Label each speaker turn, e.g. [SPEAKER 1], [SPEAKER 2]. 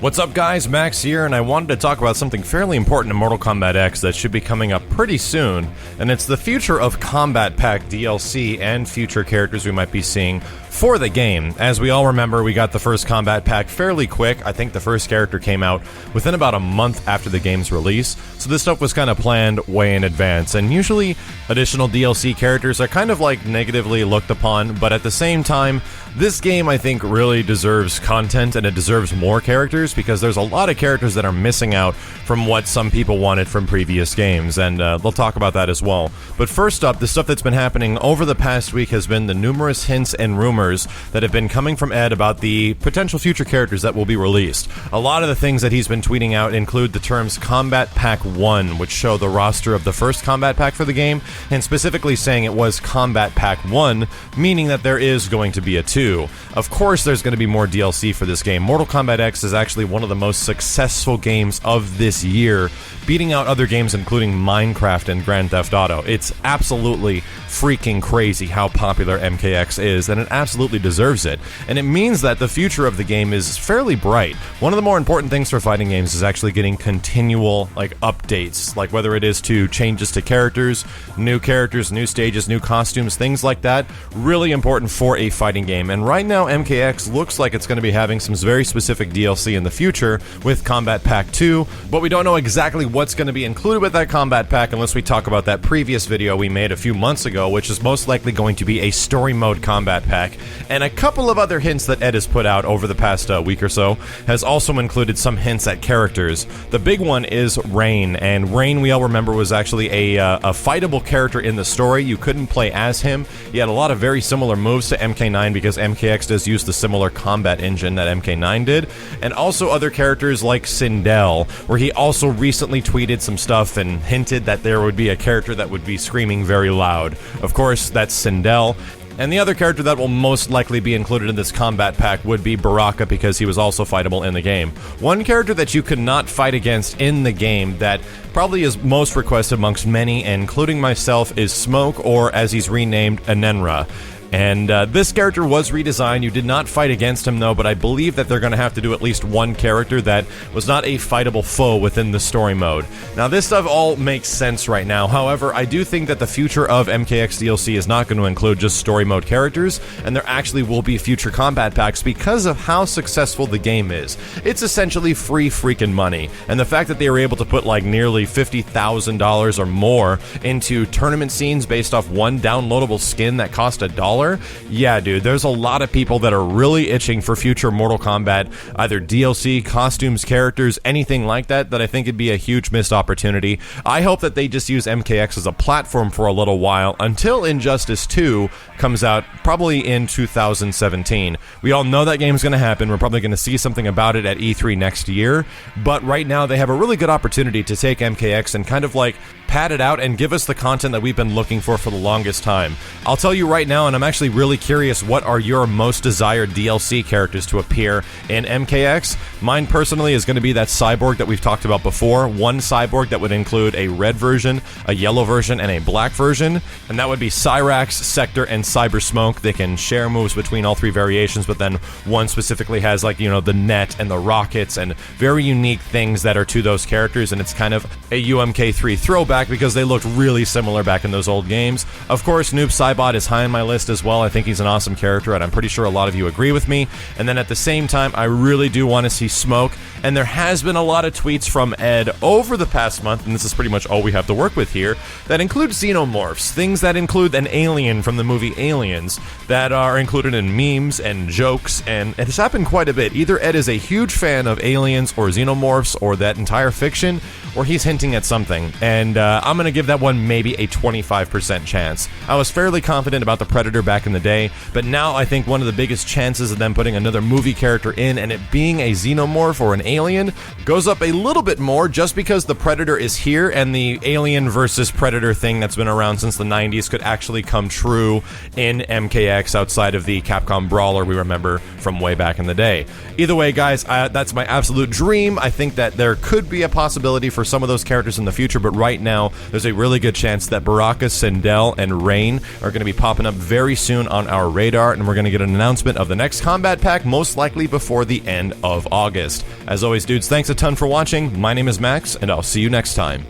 [SPEAKER 1] What's up guys, Max here, and I wanted to talk about something fairly important in Mortal Kombat X that should be coming up pretty soon, and it's the future of Combat Pack DLC and future characters we might be seeing for the game. As we all remember, we got the first Combat Pack fairly quick. I think the first character came out within about a month after the game's release, so this stuff was kind of planned way in advance, and usually additional DLC characters are kind of like negatively looked upon, but at the same time, this game I think really deserves content and it deserves more characters because there's a lot of characters that are missing out from what some people wanted from previous games, and they'll talk about that as well. But first up, the stuff that's been happening over the past week has been the numerous hints and rumors that have been coming from Ed about the potential future characters that will be released. A lot of the things that he's been tweeting out include the terms Combat Pack 1, which show the roster of the first Combat Pack for the game, and specifically saying it was Combat Pack 1, meaning that there is going to be a 2. Of course there's going to be more DLC for this game. Mortal Kombat X is actually one of the most successful games of this year, beating out other games including Minecraft and Grand Theft Auto. It's absolutely freaking crazy how popular MKX is, and it absolutely deserves it. And it means that the future of the game is fairly bright. One of the more important things for fighting games is actually getting continual, updates, whether it is to changes to characters, new stages, new costumes, things like that. Really important for a fighting game. And right now, MKX looks like it's going to be having some very specific DLC in the future with Combat Pack 2, but we don't know exactly what's going to be included with that Combat Pack unless we talk about that previous video we made a few months ago, which is most likely going to be a story mode Combat Pack. And a couple of other hints that Ed has put out over the past week or so has also included some hints at characters. The big one is Rain, and Rain, we all remember, was actually a fightable character in the story. You couldn't play as him. He had a lot of very similar moves to MK9 because MKX does use the similar combat engine that MK9 did, and also other characters like Sindel, where he also recently tweeted some stuff and hinted that there would be a character that would be screaming very loud. Of course, that's Sindel. And the other character that will most likely be included in this Combat Pack would be Baraka, because he was also fightable in the game. One character that you could not fight against in the game that probably is most requested amongst many, including myself, is Smoke, or as he's renamed, Anenra. And this character was redesigned. You did not fight against him though, but I believe that they're going to have to do at least one character that was not a fightable foe within the story mode. Now this stuff all makes sense right now, however, I do think that the future of MKX DLC is not going to include just story mode characters, and there actually will be future combat packs because of how successful the game is. It's essentially free freaking money, and the fact that they were able to put nearly $50,000 or more into tournament scenes based off one downloadable skin that cost $1, yeah, dude, there's a lot of people that are really itching for future Mortal Kombat, either DLC, costumes, characters, anything like that, that I think it'd be a huge missed opportunity. I hope that they just use MKX as a platform for a little while until Injustice 2 comes out, probably in 2017. We all know that game's going to happen. We're probably going to see something about it at E3 next year, but right now they have a really good opportunity to take MKX and kind of pad it out and give us the content that we've been looking for the longest time. I'll tell you right now, and I'm actually really curious, what are your most desired DLC characters to appear in MKX? Mine personally is going to be that cyborg that we've talked about before. One cyborg that would include a red version, a yellow version, and a black version, and that would be Cyrax, Sector, and Cyber Smoke. They can share moves between all three variations, but then one specifically has the net and the rockets and very unique things that are to those characters, and it's kind of a UMK3 throwback because they looked really similar back in those old games. Of course, Noob Saibot is high on my list as well. I think he's an awesome character, and I'm pretty sure a lot of you agree with me. And then at the same time, I really do want to see Smoke, and there has been a lot of tweets from Ed over the past month, and this is pretty much all we have to work with here, that include xenomorphs, things that include an alien from the movie Aliens, that are included in memes and jokes, and it has happened quite a bit. Either Ed is a huge fan of aliens or xenomorphs or that entire fiction, or he's hinting at something, and I'm going to give that one maybe a 25% chance. I was fairly confident about the Predator back in the day, but now I think one of the biggest chances of them putting another movie character in and it being a xenomorph or an alien goes up a little bit more, just because the Predator is here and the alien versus Predator thing that's been around since the 90s could actually come true in MKX outside of the Capcom Brawler we remember from way back in the day. Either way, guys, that's my absolute dream. I think that there could be a possibility for some of those characters in the future, but right now now, there's a really good chance that Baraka, Sindel, and Rain are going to be popping up very soon on our radar, and we're going to get an announcement of the next Combat Pack, most likely before the end of August. As always, dudes, thanks a ton for watching. My name is Max, and I'll see you next time.